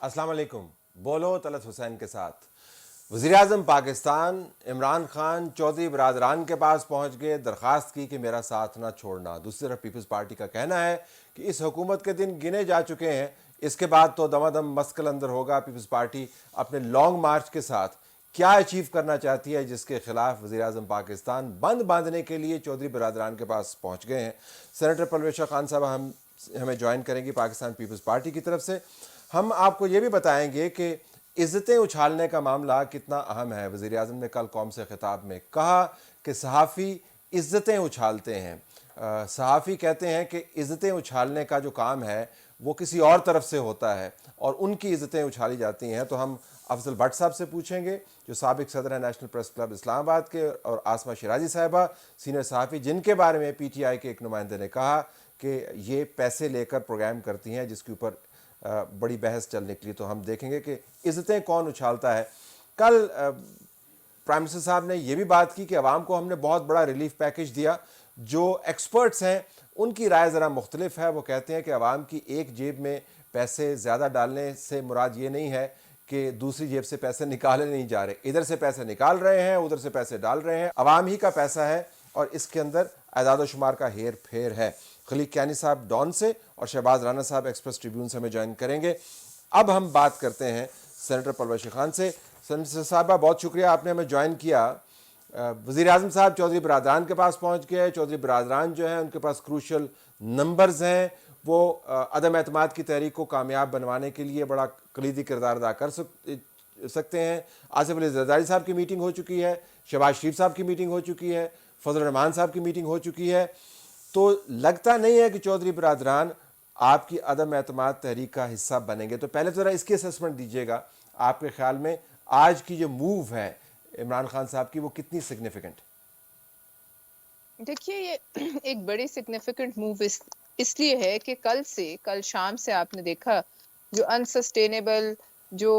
अस्सलाम वालेकुम। बोलो तलत हुसैन के साथ। वज़ीर-ए-आज़म पाकिस्तान इमरान खान चौधरी बरादरान के पास पहुंच गए, दरख्वास्त की कि मेरा साथ ना छोड़ना। दूसरी तरफ पीपल्स पार्टी का कहना है कि इस हुकूमत के दिन गिने जा चुके हैं, इसके बाद तो दमादम मस्कल अंदर होगा। पीपल्स पार्टी अपने लॉन्ग मार्च के साथ क्या अचीव करना चाहती है, जिसके खिलाफ वज़ीर-ए-आज़म पाकिस्तान बंद बांधने के लिए चौधरी बरादरान के पास पहुंच गए हैं। सेनेटर परवेश खान साहब हमें ज्वाइन करेंगी पाकिस्तान पीपल्स पार्टी की तरफ से। हम आपको ये भी बताएंगे कि इज़्ज़तें उछालने का मामला कितना अहम है। वज़ीर-ए-आज़म ने कल कौम से खिताब में कहा कि सहाफ़ी इज़्ज़तें उछालते हैं। सहाफ़ी कहते हैं कि इज़्ज़तें उछालने का जो काम है वो किसी और तरफ से होता है और उनकी इज़्ज़तें उछाली जाती हैं। तो हम अफजल भट्ट साहब से पूछेंगे, जो साबिक सदर हैं नेशनल प्रेस क्लब इस्लामाबाद के, और आसमा शिराजी साहिबा, सीनियर सहाफ़ी, जिनके बारे में पीटीआई के एक नुमाइंदे ने कहा कि ये पैसे लेकर प्रोग्राम करती हैं, जिसके ऊपर बड़ी बहस चल निकली। तो हम देखेंगे कि इज़्ज़तें कौन उछालता है। कल प्राइम मिनिस्टर साहब ने यह भी बात की कि अवाम को हमने बहुत बड़ा रिलीफ पैकेज दिया। जो एक्सपर्ट्स हैं उनकी राय ज़रा मुख्तलिफ है। वो कहते हैं कि अवाम की एक जेब में पैसे ज़्यादा डालने से मुराद ये नहीं है कि दूसरी जेब से पैसे निकाले नहीं जा रहे, इधर से पैसे निकाल रहे हैं, उधर से पैसे डाल रहे हैं। अवाम ही का पैसा है और इसके अंदर अदाद शुमार का हेर फेर है। खलीक कैनी साहब डॉन से और शहबाज राना साहब एक्सप्रेस ट्रिब्यून से हमें ज्वाइन करेंगे। अब हम बात करते हैं सेनेटर परवेश खान से। सेनेटर साहबा, बहुत शुक्रिया आपने हमें ज्वाइन किया। वज़ीर-ए-आज़म साहब चौधरी बरादरान के पास पहुंच गए। चौधरी बरादरान जो है उनके पास क्रूशल नंबर्स हैं। वो अदम एतमाद की तहरीक को कामयाब बनवाने के लिए बड़ा कलीदी किरदार अदा कर सकते हैं। आसिफ अली जरदारी साहब की मीटिंग हो चुकी है, शहबाज शरीफ साहब की मीटिंग हो चुकी है, फजल रहमान साहब की मीटिंग हो चुकी है। तो लगता नहीं है कि चौधरी बरादरान आपकी अदम एतमाद तहरीक का हिस्सा बनेंगे। तो पहले तो ज़रा इसकी असेसमेंट दीजिएगा, आपके ख्याल में आज की जो मूव है इमरान खान साहब की, वो कितनी सिग्निफिकेंट? देखिए, ये एक बड़ी सिग्निफिकेंट मूव इसलिए है कि कल शाम से आपने देखा जो अनसस्टेनेबल, जो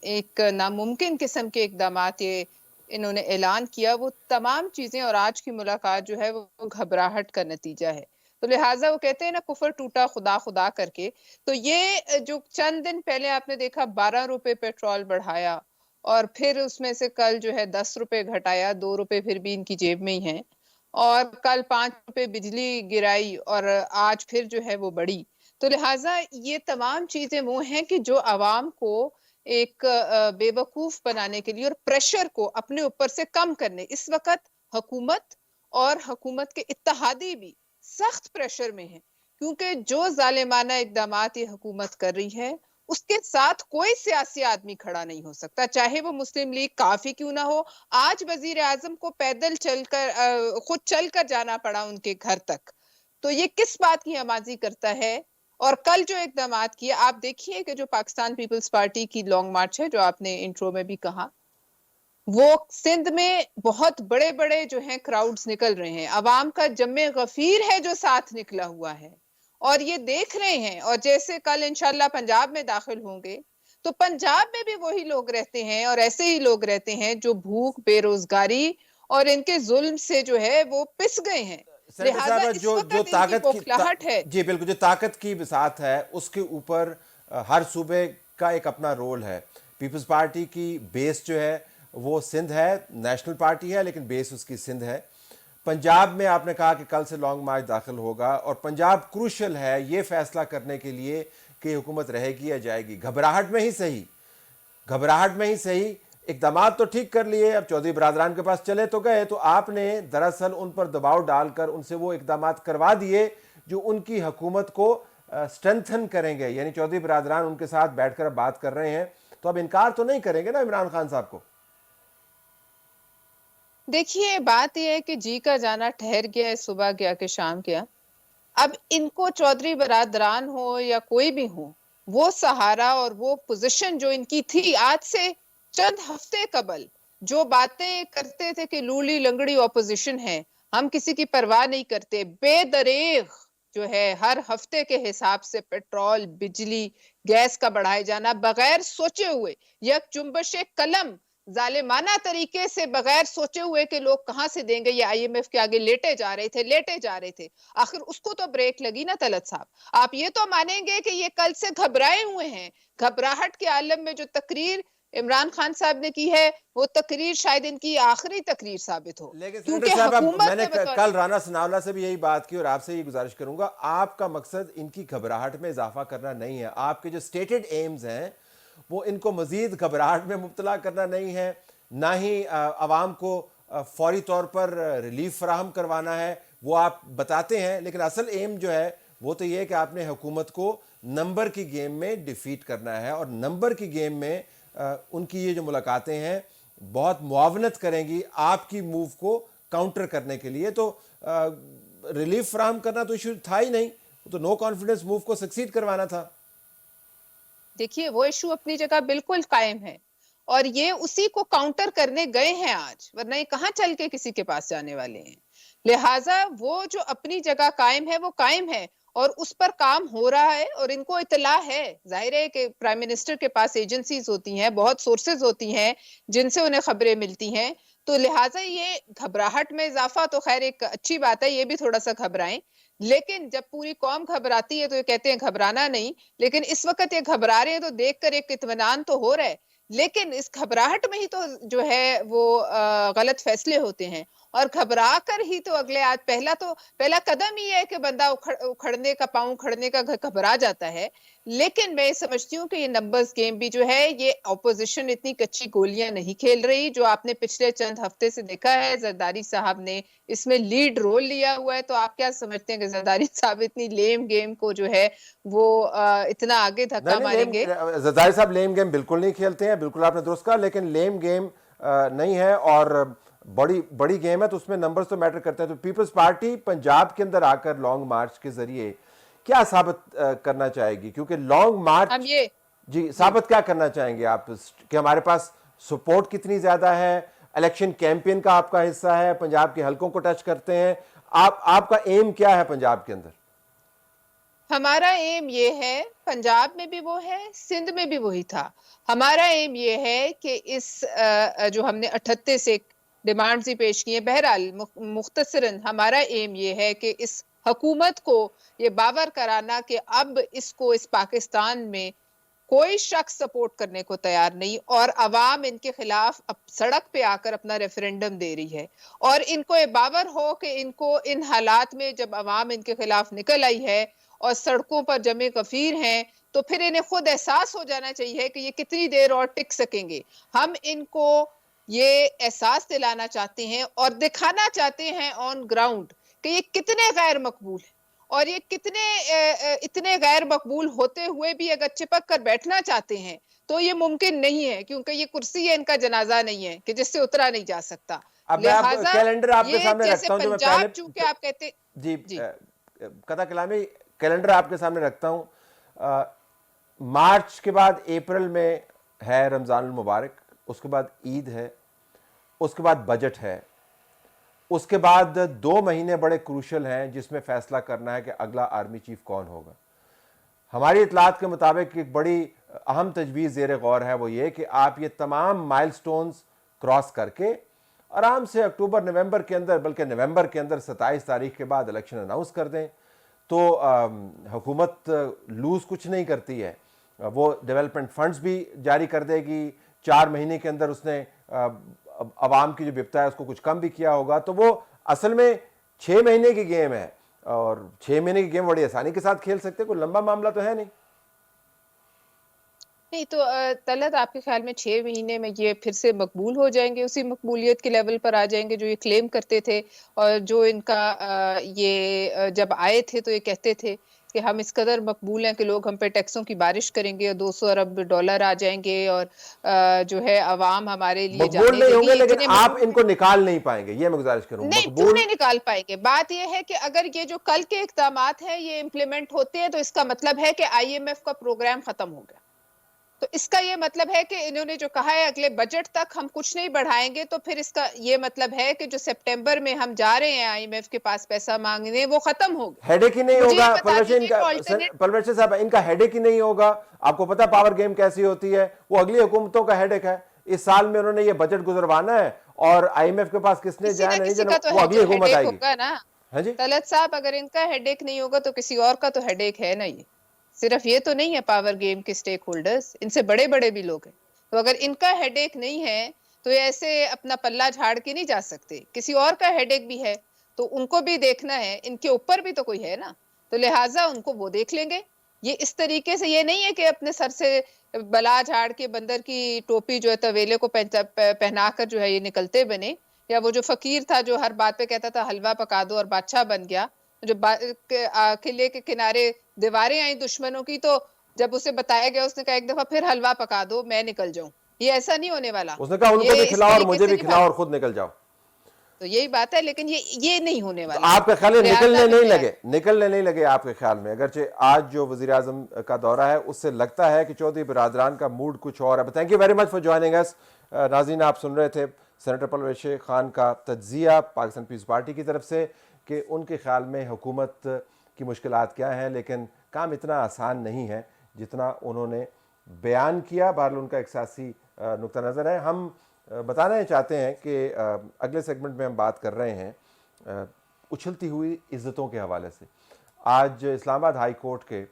एक नामुमकिन किस्म के इकदामात ये इन्होंने ऐलान किया, वो तमाम चीजें और आज की मुलाकात जो है वो घबराहट का नतीजा है। तो लिहाजा वो कहते हैं ना, कुफर टूटा खुदा खुदा करके। तो ये जो चंद दिन पहले आपने देखा 12 रुपए पेट्रोल बढ़ाया और फिर उसमें से कल जो है 10 रुपए घटाया, 2 रुपए फिर भी इनकी जेब में ही है, और कल 5 रुपए बिजली गिराई और आज फिर जो है वो बढ़ी। तो लिहाजा ये तमाम चीजें वो हैं कि जो आवाम को एक बेवकूफ बनाने के लिए और प्रेशर को अपने ऊपर से कम करने, इस वक्त हुकूमत और हुकूमत के इत्तेहादी भी सख्त प्रेशर में हैं, क्योंकि जो जालिमाना इकदामात ये हुकूमत कर रही है उसके साथ कोई सियासी आदमी खड़ा नहीं हो सकता, चाहे वो मुस्लिम लीग काफी क्यों ना हो। आज वजीर आजम को पैदल चलकर खुद चलकर जाना पड़ा उनके घर तक। तो ये किस बात की हमाजी करता है। और कल जो इकदामात किए, आप देखिए कि जो पाकिस्तान पीपल्स पार्टी की लॉन्ग मार्च है, जो आपने इंट्रो में भी कहा, वो सिंध में बहुत बड़े बड़े जो हैं क्राउड्स निकल रहे हैं, अवाम का जम्मे गफीर है जो साथ निकला हुआ है और ये देख रहे हैं। और जैसे कल इंशाल्लाह पंजाब में दाखिल होंगे, तो पंजाब में भी वही लोग रहते हैं और ऐसे ही लोग रहते हैं जो भूख, बेरोजगारी और इनके जुल्म से जो है वो पिस गए हैं। सेनेटर लिहाजा साहब, इस जो जो वक्त इनकी ताकत की बौखलाहट है। जी बिल्कुल, जो ताकत की बिसात है उसके ऊपर हर सूबे का एक अपना रोल है। पीपल्स पार्टी की बेस जो है वो सिंध है, नेशनल पार्टी है लेकिन बेस उसकी सिंध है। पंजाब में आपने कहा कि कल से लॉन्ग मार्च दाखिल होगा और पंजाब क्रूशल है ये फैसला करने के लिए कि हुकूमत रहेगी या जाएगी। घबराहट में ही सही इकदाम तो ठीक कर लिए, अब चौधरी बरादरान के पास चले तो गए, तो आपने दरअसल उन पर दबाव डालकर उनसे वो इकदाम करवा दिए जो उनकी हुकूमत को स्ट्रेंथन करेंगे। यानी चौधरी बरादरान उनके साथ बैठकर बात कर रहे हैं, तो अब इनकार तो नहीं करेंगे ना इमरान खान साहब को? देखिए, बात यह है कि जी का जाना ठहर गया है, सुबह गया कि शाम गया। अब इनको चौधरी बरादरान हो या कोई भी हो, वो सहारा और वो पोजीशन जो इनकी थी आज से चंद हफ्ते कबल, जो बातें करते थे कि लूली लंगड़ी ऑपोजिशन है, हम किसी की परवाह नहीं करते, बेदरेग जो है हर हफ्ते के हिसाब से पेट्रोल, बिजली, गैस का बढ़ाए जाना बगैर सोचे हुए, यक जुम्बश कलम जालिमाना तरीके से बगैर सोचे हुए कि लोग कहां से देंगे, ये आईएमएफ के आगे लेटे जा रहे थे। आखिर उसको तो ब्रेक लगी ना तलत साहब। आप ये तो मानेंगे कि ये कल से घबराए हुए हैं। घबराहट के आलम में जो तकरीर इमरान खान साहब ने की है, वो तकरीर शायद इनकी आखिरी तकरीर साबित हो, लेकिन क्योंकि सेनेटर साहब, हुकूमत मैंने ने कल राना सनावला से भी यही बात की और आपसे ये गुजारिश करूंगा, आपका मकसद इनकी घबराहट में इजाफा करना नहीं है। आपके जो स्टेटेड एम्स हैं वो इनको मजीद घबराहट में मुब्तला करना नहीं है, ना ही आवाम को फौरी तौर पर रिलीफ फराहम करवाना है, वो आप बताते हैं। लेकिन असल एम जो है वो तो ये है कि आपने हुकूमत को नंबर की गेम में डिफीट करना है, और नंबर की गेम में उनकी ये जो मुलाकातें हैं बहुत मुआवनत करेंगी आपकी मूव को काउंटर करने के लिए। तो रिलीफ फराहम करना तो इशू था ही नहीं, तो नो कॉन्फिडेंस मूव को सक्सीड करवाना था। देखिए, वो इशू अपनी जगह बिल्कुल कायम है, और ये उसी को काउंटर करने गए हैं आज, वरना ये कहां चल के किसी के पास जाने वाले हैं। लिहाजा वो जो अपनी जगह कायम है वो कायम है, और उस पर काम हो रहा है, और इनको इतला है। जाहिर है कि प्राइम मिनिस्टर के पास एजेंसीज होती हैं, बहुत सोर्सेज होती हैं जिनसे उन्हें खबरें मिलती हैं। तो लिहाजा ये घबराहट में इजाफा तो खैर एक अच्छी बात है, ये भी थोड़ा सा घबराएं। लेकिन जब पूरी कौम घबराती है तो ये कहते हैं घबराना नहीं, लेकिन इस वक्त ये घबरा रहे हैं तो देखकर एक इत्मीनान तो हो रहा है। लेकिन इस घबराहट में ही तो जो है वो गलत फैसले होते हैं, और घबरा कर ही तो अगले आज पहला कदम ही है कि बंदा उखड़ने का, पाँव उखड़ने का घबरा जाता है। लेकिन मैं समझती हूँ कि ये नंबर्स गेम भी जो है, ये ऑपोजिशन इतनी कच्ची गोलियां नहीं खेल रही, जो आपने पिछले चंद हफ्ते से देखा है। जरदारी साहब ने इसमें लीड रोल लिया हुआ है। तो आप क्या समझते हैं कि जरदारी साहब इतनी लेम गेम को जो है वो इतना आगे धक्का मारेंगे? जरदारी साहब लेम गेम बिल्कुल नहीं खेलते हैं, बिल्कुल आपने दुरुस्त कहा, लेकिन लेम गेम नहीं है और बड़ी बड़ी गेम है, तो उसमें नंबर्स तो मैटर करते हैं। तो पीपल्स पार्टी पंजाब के अंदर आकर लॉन्ग मार्च के जरिए क्या साबित करना चाहेगी? क्योंकि लॉन्ग मार्च हम ये जी साबित क्या करना चाहेंगे आप कि हमारे पास सपोर्ट कितनी ज्यादा है, इलेक्शन कैंपेन का आपका हिस्सा है, पंजाब के हलकों को टच करते हैं, आपका एम क्या है पंजाब के अंदर? हमारा एम ये है, पंजाब में भी वो है, सिंध में भी वही था। हमारा एम ये है कि इस जो हमने 38 एक डिमांड्स ही पेश की है, बहरहाल मुख्तसरन हमारा एम ये है कि इस हुकूमत को ये बावर कराना कि अब इसको इस पाकिस्तान में कोई शख्स सपोर्ट करने को तैयार नहीं, और अवाम इनके खिलाफ अब सड़क पे आकर अपना रेफरेंडम दे रही है। और इनको ये बावर हो कि इनको इन हालात में जब अवाम इनके खिलाफ निकल आई है और सड़कों पर जमे गफीर हैं, तो फिर इन्हें खुद एहसास हो जाना चाहिए कि ये कितनी देर और टिक सकेंगे। हम इनको ये एहसास दिलाना चाहते हैं और दिखाना चाहते हैं ऑन ग्राउंड कि ये कितने गैर मकबूल है, और ये कितने इतने गैर मकबूल होते हुए भी अगर चिपक कर बैठना चाहते हैं तो ये मुमकिन नहीं है, क्योंकि ये कुर्सी है इनका, जनाजा नहीं है कि जिससे उतरा नहीं जा सकता। अब मैं लिहाजा कैलेंडर आपके ये सामने जैसे रखता हूं, जो मैं पंजाब पहले चूंकि आप कहते जी जी कथा कलामी कैलेंडर आपके सामने रखता हूं। मार्च के बाद अप्रैल में है रमजानुल मुबारक, उसके बाद ईद है, उसके बाद बजट है, उसके बाद 2 महीने बड़े क्रूशल हैं जिसमें फैसला करना है कि अगला आर्मी चीफ कौन होगा। हमारी इतलात के मुताबिक एक बड़ी अहम तजवीज़ ज़ेर गौर है, वो ये कि आप ये तमाम माइलस्टोन्स क्रॉस करके आराम से अक्टूबर नवंबर के अंदर, बल्कि नवंबर के अंदर 27 तारीख के बाद इलेक्शन अनाउंस कर दें। तो हुकूमत लूज़ कुछ नहीं करती है, वो डेवलपमेंट फंड्स भी जारी कर देगी। 4 महीने के अंदर उसने अवाम की जो विपता है उसको कुछ कम भी किया होगा। तो वो असल में 6 महीने की गेम है, और 6 महीने की गेम बड़ी आसानी के साथ खेल सकते, कोई लंबा मामला तो है नहीं। नहीं तो तलत आपके ख्याल में 6 महीने में ये फिर से मकबूल हो जाएंगे, उसी मकबूलियत के लेवल पर आ जाएंगे जो ये क्लेम करते थे, और जो इनका जब आए थे तो ये कहते थे कि हम इस कदर मकबूल हैं कि लोग हम पे टैक्सों की बारिश करेंगे और 200 अरब डॉलर आ जाएंगे, और जो है अवाम हमारे लिए मकबूल नहीं होंगे, लेकिन आप इनको निकाल नहीं पाएंगे, ये मैं गुजारिश करूं। नहीं, क्यों नहीं निकाल पाएंगे? बात यह है कि अगर ये जो कल के इक़दामात हैं ये इम्प्लीमेंट होते हैं तो इसका मतलब है कि आईएमएफ का प्रोग्राम खत्म हो गया। तो इसका ये मतलब है कि इन्होंने जो कहा है अगले बजट तक हम कुछ नहीं बढ़ाएंगे, तो फिर इसका ये मतलब है कि जो सितंबर में हम जा रहे हैं आईएमएफ के पास पैसा मांगने, वो खत्म हो गया। हेडेक ही नहीं होगा परवेश साहब, इनका हेडेक ही नहीं होगा। आपको पता पावर गेम कैसी होती है, वो अगली हुकूमतों का हेडेक है। इस साल में उन्होंने ये बजट गुजरवाना है और IMF के पास किसने किसी ना जाना नहीं किसी जाना, का तो वो अगली हुकूमत हेडेक आएगी। होगा ना हाँ जी, तलत साहब, अगर इनका हेडेक नहीं होगा तो किसी और का तो हेडेक है ना। ये सिर्फ ये तो नहीं है पावर गेम के स्टेक होल्डर्स, इनसे बड़े बड़े भी लोग हैं। तो अगर इनका हेडेक नहीं है तो ये ऐसे अपना पल्ला झाड़ के नहीं जा सकते, किसी और का हेडेक भी है तो उनको भी देखना है, इनके ऊपर भी तो कोई है ना, तो लिहाजा उनको वो देख लेंगे। ये इस तरीके से ये नहीं है कि अपने सर से बला झाड़ के बंदर की टोपी जो है तवेले को पहनाकर जो है ये निकलते बने, या वो जो फकीर था जो हर बात पे कहता था हलवा पका दो और बादशाह बन गया, जो किले के किनारे दीवारें आई दुश्मनों की, तो जब उसे बताया गया उसने कहा एक दफा फिर हलवा पका दो मैं निकल जाऊं। ये ऐसा नहीं होने वाला, उसने कहा उनको ये भी इस खिलाओ और तरीके मुझे से भी नहीं खिलाओ और भाग, खुद निकल जाओ। तो यही बात है, लेकिन ये नहीं होने तो वाला। आपका ख्याल है लिहाजा निकलने नहीं तैयार। लगे, निकलने नहीं लगे आपके ख्याल में? अगरचे आज जो वजीर आजम का दौरा है उससे लगता है कि चौधरी बिरादरान का मूड कुछ और है। Thank you very much for joining us. नाज़रीन, आप सुन रहे थे सेनेटर परवेज खान का तज्जिया पाकिस्तान पीपल्स पार्टी की तरफ से कि उनके ख्याल में हुकूमत की मुश्किलात क्या हैं, लेकिन काम इतना आसान नहीं है जितना उन्होंने बयान किया। बहरहाल उनका एक सियासी नुक्ता नज़र है। हम बताना चाहते हैं कि अगले सेगमेंट में हम बात कर रहे हैं उछलती हुई इज़्ज़तों के हवाले से। आज इस्लामाबाद हाई कोर्ट के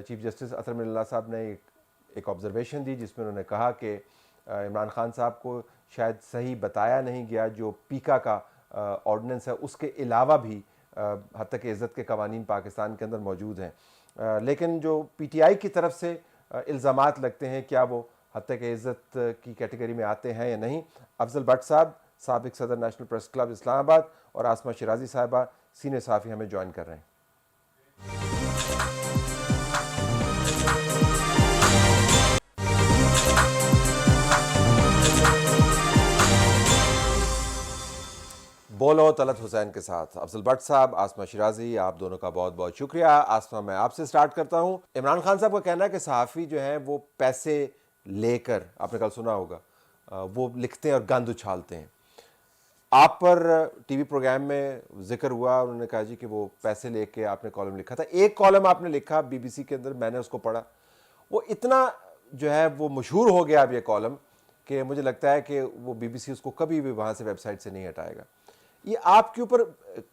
चीफ जस्टिस अतर मिल्ला साहब ने एक ऑब्जर्वेशन दी जिसमें उन्होंने कहा कि इमरान खान साहब को शायद सही बताया नहीं गया जो पीका का ऑर्डिनेंस है, उसके अलावा भी हद तक इज़्ज़त के कवानीन पाकिस्तान के अंदर मौजूद हैं। लेकिन जो PTI की तरफ से इल्ज़ामात लगते हैं क्या वो हद तक इज़्ज़त की कैटेगरी में आते हैं या नहीं? अफजल भट्ट साहब, साबिक सदर नेशनल प्रेस क्लब इस्लामाबाद, और आसमा शिराजी साहिबा सीनियर सहाफ़ी हमें ज्वाइन कर रहे हैं। बोलो तलत हुसैन के साथ अफजल भट्ट साहब, आसमा शिराजी, आप दोनों का बहुत बहुत शुक्रिया। आसमा, मैं आपसे स्टार्ट करता हूँ। इमरान खान साहब का कहना है कि सहाफ़ी जो हैं वो पैसे लेकर, आपने कल सुना होगा, वो लिखते हैं और गंद उछालते हैं। आप पर टीवी प्रोग्राम में जिक्र हुआ, उन्होंने कहा जी कि वो पैसे लेके आपने कॉलम लिखा था। एक कॉलम आपने लिखा BBC के अंदर, मैंने उसको पढ़ा, वो इतना जो है वो मशहूर हो गया अब ये कॉलम कि मुझे लगता है कि वो BBC उसको कभी भी वहाँ से वेबसाइट से नहीं हटाएगा। ये आपके ऊपर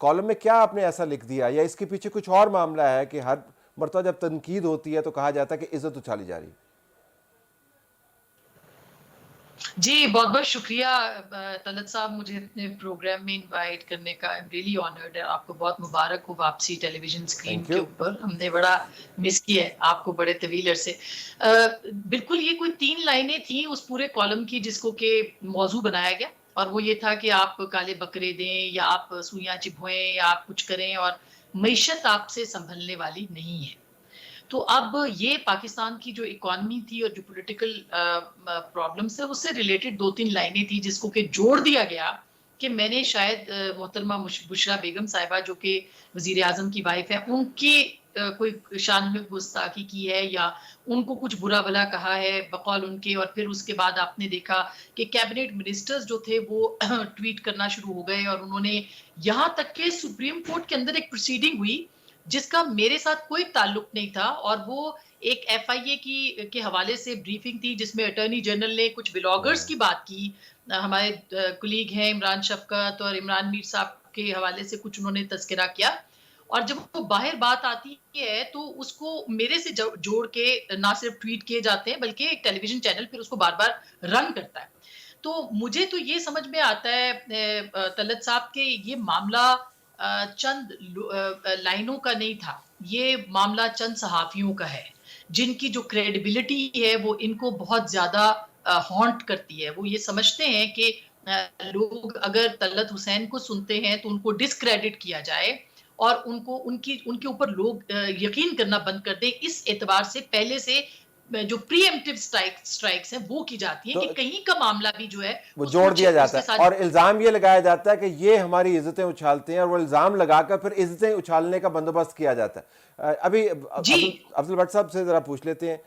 कॉलम में क्या आपने ऐसा लिख दिया, या इसके पीछे कुछ और मामला है कि हर मरतबा जब तनकीद होती है तो कहा जाता है कि इज्जत उछाली जा रही है? जी, बहुत बहुत शुक्रिया तलत साहब, मुझे अपने प्रोग्राम में इनवाइट करने का। आई एम रियली ऑनर्ड है। आपको बहुत मुबारक हो वापसी टेलीविजन स्क्रीन के ऊपर। हमने बड़ा मिस किया है आपको बड़े तवील अरसे। बिल्कुल ये कोई 3 लाइनें थी उस पूरे कॉलम की जिसको के मौजू बनाया गया, और वो ये था कि आप काले बकरे दें या आप सुइयां चिभोएं या आप कुछ करें, और मईशत आपसे संभलने वाली नहीं है। तो अब ये पाकिस्तान की जो इकोनॉमी थी और जो पॉलिटिकल प्रॉब्लम्स है उससे रिलेटेड 2-3 लाइनें थी जिसको कि जोड़ दिया गया कि मैंने शायद मोहतरमा बुशरा बेगम साहिबा जो कि वजीर आजम की वाइफ है उनकी कोई शान में गुस्ताखी की है या उनको कुछ बुरा भला कहा है बकौल उनके। और फिर उसके बाद आपने देखा कि कैबिनेट मिनिस्टर्स जो थे वो ट्वीट करना शुरू हो गए, और उन्होंने यहाँ तक के सुप्रीम कोर्ट के अंदर एक प्रोसीडिंग हुई जिसका मेरे साथ कोई ताल्लुक नहीं था, और वो एक FIA की के हवाले से ब्रीफिंग थी जिसमें अटॉर्नी जनरल ने कुछ ब्लॉगर्स की बात की। हमारे कुलीग हैं इमरान शफकत और इमरान मीर साहब के हवाले से कुछ उन्होंने तस्करा किया, और जब वो बाहर बात आती है तो उसको मेरे से जोड़ के ना सिर्फ ट्वीट किए जाते हैं बल्कि एक टेलीविजन चैनल फिर उसको बार बार रन करता है। तो मुझे तो ये समझ में आता है तलत साहब के ये मामला चंद लाइनों का नहीं था, ये मामला चंद सहाफियों का है जिनकी जो क्रेडिबिलिटी है वो इनको बहुत ज्यादा हॉन्ट करती है। वो ये समझते हैं कि लोग अगर तलत हुसैन को सुनते हैं तो उनको डिस्क्रेडिट किया जाए और उनको उनके ऊपर लोग यकीन करना बंद कर दें। इस एतबार से पहले से जो प्रीएम्प्टिव स्ट्राइक्स हैं वो की जाती हैं कि कहीं का मामला भी जो है वो जोड़ दिया जाता है, और इल्जाम ये लगाया जाता है कि ये हमारी इज्जतें उछालते हैं, और वो इल्जाम लगाकर फिर इज्जतें उछालने का बंदोबस्त किया जाता है। अभी अफजल भट्ट साहब से जरा पूछ लेते हैं।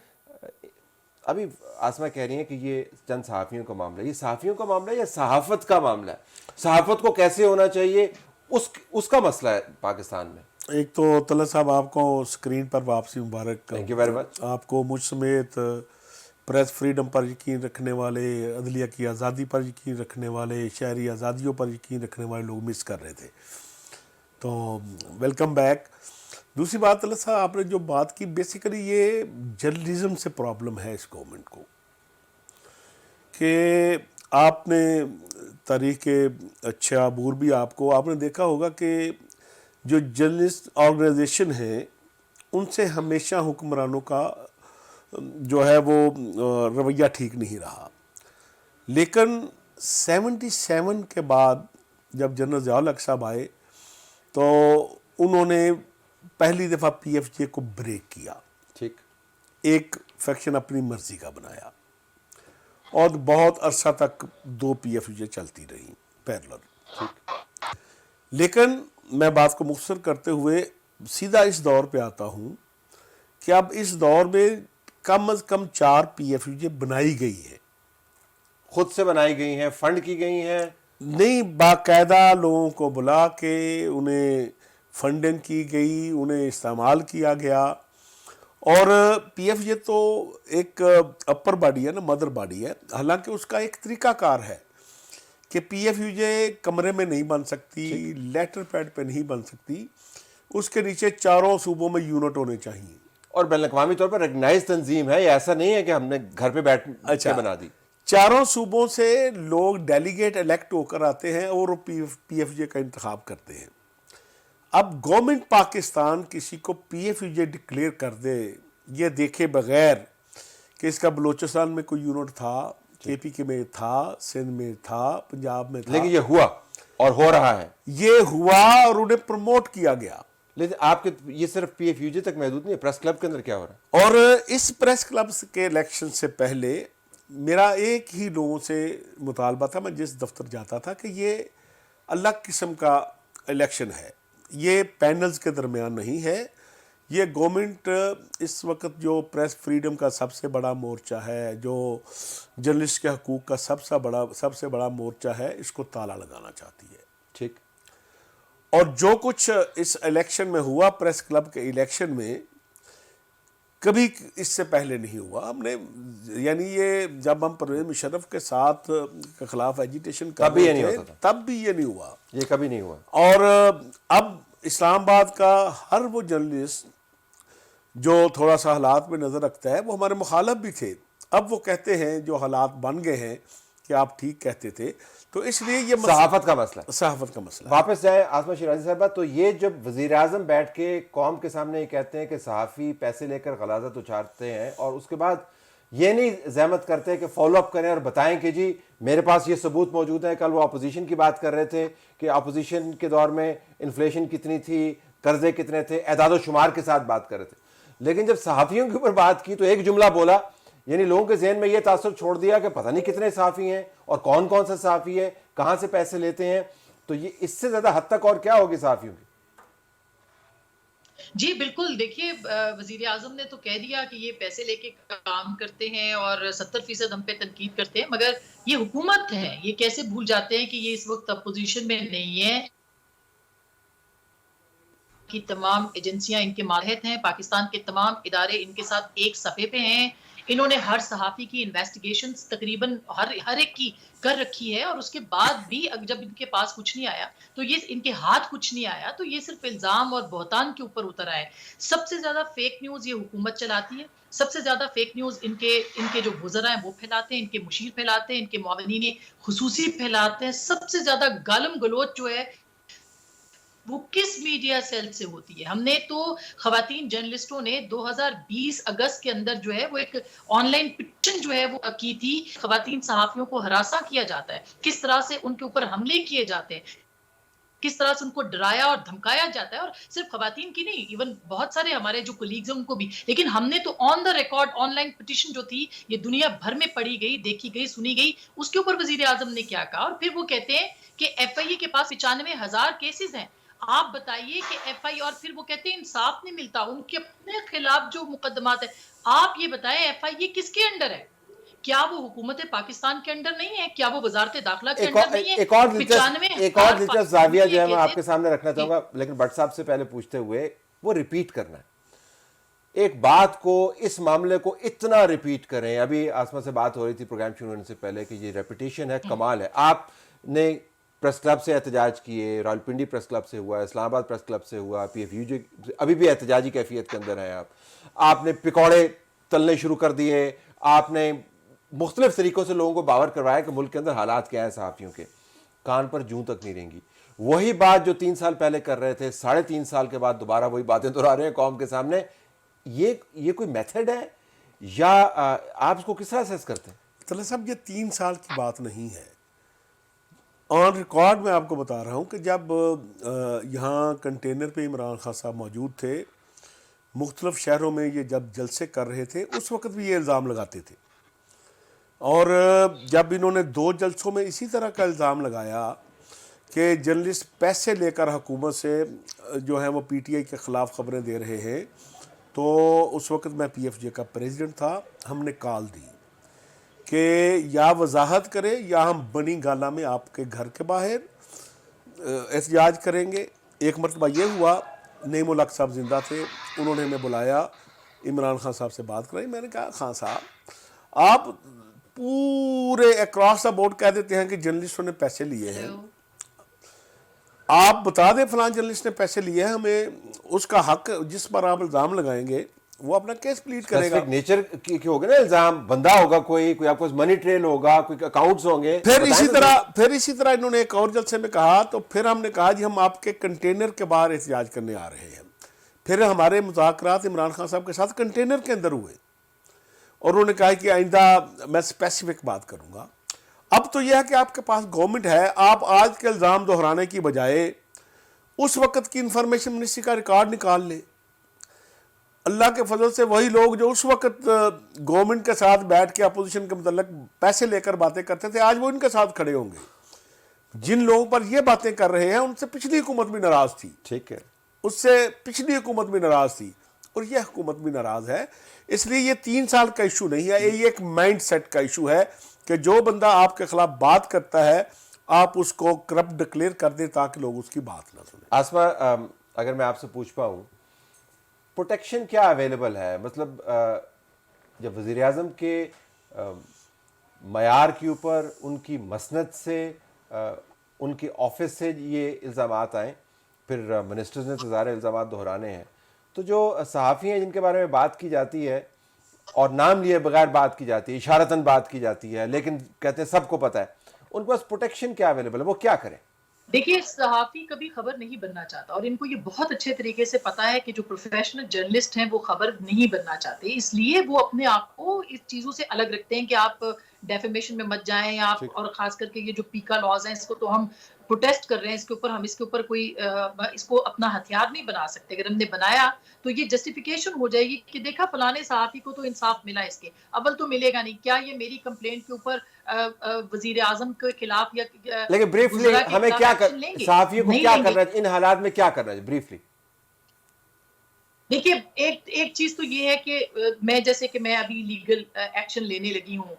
अभी आसमा कह रही है कि ये चंद सहाफियों का मामला, ये सहाफियों का मामला है या सहाफत का मामला है? सहाफत को कैसे होना चाहिए उसका मसला है पाकिस्तान में। एक तो तलत साहब आपको स्क्रीन पर वापसी मुबारक। Thank you very much. आपको मुझ समेत प्रेस फ्रीडम पर यकीन रखने वाले, अदलिया की आज़ादी पर यकीन रखने वाले, शहरी आज़ादियों पर यकीन रखने वाले लोग मिस कर रहे थे। तो वेलकम बैक। दूसरी बात तलत साहब, आपने जो बात की, बेसिकली ये जर्नलिज्म से प्रॉब्लम है इस गवर्नमेंट को, कि आपने तारीख के अच्छे अबूर भी आपने देखा होगा कि जो जर्नलिस्ट ऑर्गेनाइजेशन है उनसे हमेशा हुक्मरानों का जो है वो रवैया ठीक नहीं रहा। लेकिन 77 के बाद जब जनरल ज़िया उल हक साहब आए तो उन्होंने पहली दफ़ा PFJ को ब्रेक किया, ठीक, एक फैक्शन अपनी मर्जी का बनाया और बहुत अरसा तक 2 PFJ चलती रही पैरेलल। लेकिन मैं बात को मुख्तसर करते हुए सीधा इस दौर पे आता हूँ कि अब इस दौर में कम अज़ कम 4 PFJ बनाई गई है, खुद से बनाई गई हैं, फंड की गई हैं, नहीं, बाकायदा लोगों को बुला के उन्हें फंडिंग की गई, उन्हें इस्तेमाल किया गया। और PFJ तो एक अपर बॉडी है ना, मदर बॉडी है, हालांकि उसका एक तरीकाकार है कि PFJ कमरे में नहीं बन सकती, लेटर पैड पे नहीं बन सकती, उसके नीचे चारों सूबों में यूनिट होने चाहिए और बैनुल-अक़वामी तौर पर रिकग्नाइज तंजीम है। ऐसा नहीं है कि हमने घर पे बैठ के बना दी। चारों सूबों से लोग डेलीगेट इलेक्ट होकर आते हैं और PFJ का इंतखाब करते हैं। अब गवर्नमेंट पाकिस्तान किसी को PFJ डिक्लेयर कर दे ये देखे बगैर कि इसका बलूचिस्तान में कोई यूनिट था, KPK में था, सिंध में था, पंजाब में था, लेकिन ये हुआ और हो रहा है, ये हुआ और उन्हें प्रमोट किया गया। लेकिन आपके ये सिर्फ PFUJ तक महदूद नहीं है, प्रेस क्लब के अंदर क्या हो रहा है? और इस प्रेस क्लब के इलेक्शन से पहले मेरा एक ही लोगों से मुतालबा था, मैं जिस दफ्तर जाता था, कि ये अलग किस्म का इलेक्शन है, ये पैनल्स के दरमियान नहीं है, ये गवर्नमेंट इस वक्त जो प्रेस फ्रीडम का सबसे बड़ा मोर्चा है, जो जर्नलिस्ट के हकूक़ का सबसे बड़ा मोर्चा है, इसको ताला लगाना चाहती है। ठीक, और जो कुछ इस इलेक्शन में हुआ, प्रेस क्लब के इलेक्शन में, कभी इससे पहले नहीं हुआ। हमने यानी ये जब हम परवेज़ मुशर्रफ के साथ के खिलाफ एजिटेशन कर रहे थे तब भी ये नहीं हुआ, ये कभी नहीं हुआ। और अब इस्लामाबाद का हर वो जर्नलिस्ट जो थोड़ा सा हालात में नज़र रखता है, वो हमारे मुखालफ भी थे, अब वो कहते हैं जो हालात बन गए हैं कि आप ठीक कहते थे। तो इसलिए ये सहाफ़त का मसला वापस जाए आसमा शिराजी साहबा, तो ये जब वज़ीर आज़म बैठ के कौम के सामने ये कहते हैं कि सहाफ़ी पैसे लेकर गलाज़त उछालते हैं और उसके बाद ये नहीं ज़हमत करते कि फॉलो अप करें और बताएं कि जी मेरे पास ये सबूत मौजूद है। कल वो अपोजिशन की बात कर रहे थे कि अपोजिशन के दौर में इन्फ्लेशन कितनी थी, कर्जे कितने थे, एदाद शुमार के साथ बात कर रहे थे, लेकिन जब सहाफ़ियों के ऊपर बात की तो एक जुमला बोला, यानी लोगों के जहन में ये तासुर छोड़ दिया कि पता नहीं कितने सहाफ़ी हैं और कौन कौन सा सहाफ़ी है, कहाँ से पैसे लेते हैं। तो ये इससे ज़्यादा हद तक और क्या होगी सहाफ़ियों की? जी बिल्कुल, देखिए वज़ीर आज़म ने तो कह दिया कि ये पैसे लेके काम करते हैं और 70% हम पे तनकीद करते हैं, मगर ये हुकूमत है, ये कैसे भूल जाते हैं कि ये इस वक्त अपोजिशन में नहीं है, कि तमाम एजेंसियां इनके मातहत हैं, पाकिस्तान के तमाम इदारे इनके साथ एक सफ़े पे हैं। इन्होंने हर सहाफ़ी की इन्वेस्टिगेशन तकरीबन हर एक की कर रखी है और उसके बाद भी जब इनके पास कुछ नहीं आया, तो ये इनके हाथ कुछ नहीं आया, तो ये सिर्फ इल्ज़ाम और बहतान के ऊपर उतर आए। सबसे ज़्यादा फेक न्यूज़ ये हुकूमत चलाती है, सबसे ज़्यादा फेक न्यूज़ इनके जो वज़रा हैं वो फैलाते हैं, इनके मुशीर फैलाते हैं, इनके मुआविनीन खुसूसी फैलाते हैं। सबसे ज़्यादा गालम गलोच जो है वो किस मीडिया सेल से होती है? हमने तो खवातीन जर्नलिस्टों ने 2020 अगस्त के अंदर जो है वो एक ऑनलाइन पिटीशन जो है वो की थी। खवातीन सहाफ़ियों को हरासा किया जाता है, किस तरह से उनके ऊपर हमले किए जाते हैं, किस तरह से उनको डराया और धमकाया जाता है, और सिर्फ खवातीन की नहीं, इवन बहुत सारे हमारे जो कोलीग्स हैं उनको भी। लेकिन हमने तो on the record online petition जो थी ये दुनिया भर में पढ़ी गई, देखी गई, सुनी गई। उसके ऊपर वज़ीर आज़म ने क्या कहा, और फिर वो कहते हैं कि FIA के पास 95,000 केसेस हैं। आप बताइए कि FI, और फिर वो कहते हैं इंसाफ नहीं मिलता, उनके अपने खिलाफ जो मुकदमात है। आप ये बताएं FI किसके अंडर है? क्या वो हुकूमत पाकिस्तान के अंडर नहीं है? क्या वो वजारत दाखिला के अंडर नहीं है? एक और दिलचस्प जाविया जो है मैं आपके सामने रखना चाहूंगा, लेकिन भट्ट साहब से पहले पूछते हुए वो रिपीट करना है। ایک بات کو, اس معاملے کو اتنا ریپیٹ کریں. ابھی آسما سے بات ہو رہی تھی پروگرام شروع ہونے سے پہلے کہ یہ ریپیٹیشن ہے, کمال ہے. آپ نے پریس کلب سے احتجاج کیے, راولپنڈی پریس کلب سے ہوا, اسلام آباد پریس کلب سے ہوا, پی ایف یو جو ابھی بھی احتجاجی کیفیت کے اندر ہیں آپ نے پکوڑے تلنے شروع کر دیے, آپ نے مختلف طریقوں سے لوگوں کو باور کروایا کہ ملک کے اندر حالات کیا ہیں صحافیوں کے. کان پر جوں تک نہیں رہیں گی. وہی بات جو 3 سال پہلے کر رہے تھے, 3.5 سال کے بعد دوبارہ وہی باتیں دہرا رہے ہیں قوم کے سامنے. یہ کوئی میتھڈ ہے یا آپ اس کو کس طرح اسیس کرتے ہیں؟ طلعت صاحب یہ 3 سال کی بات نہیں ہے. آن ریکارڈ میں آپ کو بتا رہا ہوں کہ جب یہاں کنٹینر پہ عمران خان صاحب موجود تھے, مختلف شہروں میں یہ جب جلسے کر رہے تھے, اس وقت بھی یہ الزام لگاتے تھے. اور جب انہوں نے 2 جلسوں میں اسی طرح کا الزام لگایا کہ جرنلسٹ پیسے لے کر حکومت سے جو ہے وہ پی ٹی آئی کے خلاف خبریں دے رہے ہیں, تو اس وقت میں پی ایف جے کا پریزیڈنٹ تھا. ہم نے کال دی کہ یا وضاحت کرے یا ہم بنی گالا میں آپ کے گھر کے باہر احتجاج کریں گے. ایک مرتبہ یہ ہوا, نعیم الحق صاحب زندہ تھے, انہوں نے ہمیں بلایا, عمران خان صاحب سے بات کرائی. میں نے کہا خان صاحب آپ پورے اکراس دا بورڈ کہہ دیتے ہیں کہ جرنلسٹوں نے پیسے لیے ہیں, آپ بتا دیں فلاں جرنلسٹ نے پیسے لیے ہیں, ہمیں اس کا حق جس پر آپ الزام لگائیں گے وہ اپنا کیس پلیٹ کرے گا. نیچر کی ہوگا نا الزام, بندہ ہوگا کوئی آپ کو منی ٹریل ہوگا, کوئی اکاؤنٹس ہوں گے. پھر اسی طرح انہوں نے ایک اور جلسے میں کہا, تو پھر ہم نے کہا جی ہم آپ کے کنٹینر کے باہر احتجاج کرنے آ رہے ہیں. پھر ہمارے مذاکرات عمران خان صاحب کے ساتھ کنٹینر کے اندر ہوئے, اور انہوں نے کہا کہ آئندہ میں اسپیسیفک بات کروں گا. اب تو یہ ہے کہ آپ کے پاس گورنمنٹ ہے, آپ آج کے الزام دہرانے کی بجائے اس وقت کی انفارمیشن منسٹری کا ریکارڈ نکال لیں. اللہ کے فضل سے وہی لوگ جو اس وقت گورنمنٹ کے ساتھ بیٹھ کے اپوزیشن کے متعلق پیسے لے کر باتیں کرتے تھے, آج وہ ان کے ساتھ کھڑے ہوں گے. جن لوگوں پر یہ باتیں کر رہے ہیں ان سے پچھلی حکومت بھی ناراض تھی, ٹھیک ہے, اس سے پچھلی حکومت بھی ناراض تھی, اور یہ حکومت بھی ناراض ہے. اس لیے یہ 3 سال کا ایشو نہیں ہے, یہ ایک مائنڈ سیٹ کا ایشو ہے کہ جو بندہ آپ کے خلاف بات کرتا ہے آپ اس کو کرپٹ ڈکلیئر کر دیں تاکہ لوگ اس کی بات نہ سنیں. آسما اگر میں آپ سے پوچھ پاؤں, پروٹیکشن کیا اویلیبل ہے؟ مطلب جب وزیر اعظم کے معیار کے اوپر, ان کی مسند سے, ان کی آفس سے یہ الزامات آئیں, پھر منسٹرز نے تو ظاہر الزامات دہرانے ہیں, تو جو صحافی ہیں جن کے بارے میں بات کی جاتی ہے اور نام لیے بغیر بات کی جاتی ہے, اشارتاً بات کی جاتی ہے, لیکن کہتے ہیں سب کو پتہ ہے, ان کے پاس پروٹیکشن کیا اویلیبل ہے, وہ کیا کریں؟ دیکھیے صحافی کبھی خبر نہیں بننا چاہتا, اور ان کو یہ بہت اچھے طریقے سے پتا ہے کہ جو پروفیشنل جرنلسٹ ہیں وہ خبر نہیں بننا چاہتے, اس لیے وہ اپنے آپ کو اس چیزوں سے الگ رکھتے ہیں کہ آپ ڈیفیمیشن میں مت جائیں آپ, اور خاص کر کے یہ جو پیکا لاز ہیں اس کو تو ہم پروٹیسٹ کر رہے ہیں, اس کے اوپر کوئی اس کو اپنا ہتھیار نہیں بنا سکتے. اگر ہم نے بنایا تو یہ جسٹیفیکیشن ہو جائے گی کہ دیکھا فلانے صحافی کو تو انصاف ملا, اس کے اول تو ملے گا نہیں. کیا یہ میری کمپلینٹ کے اوپر وزیر اعظم کے خلاف یا لیکن بریفلی ہمیں کیا صحافیوں کو کیا کرنا ہے ان حالات میں, کیا کرنا ہے بریفلی؟ دیکھیے ایک چیز تو یہ ہے کہ میں جیسے کہ میں ابھی لیگل ایکشن لینے لگی ہوں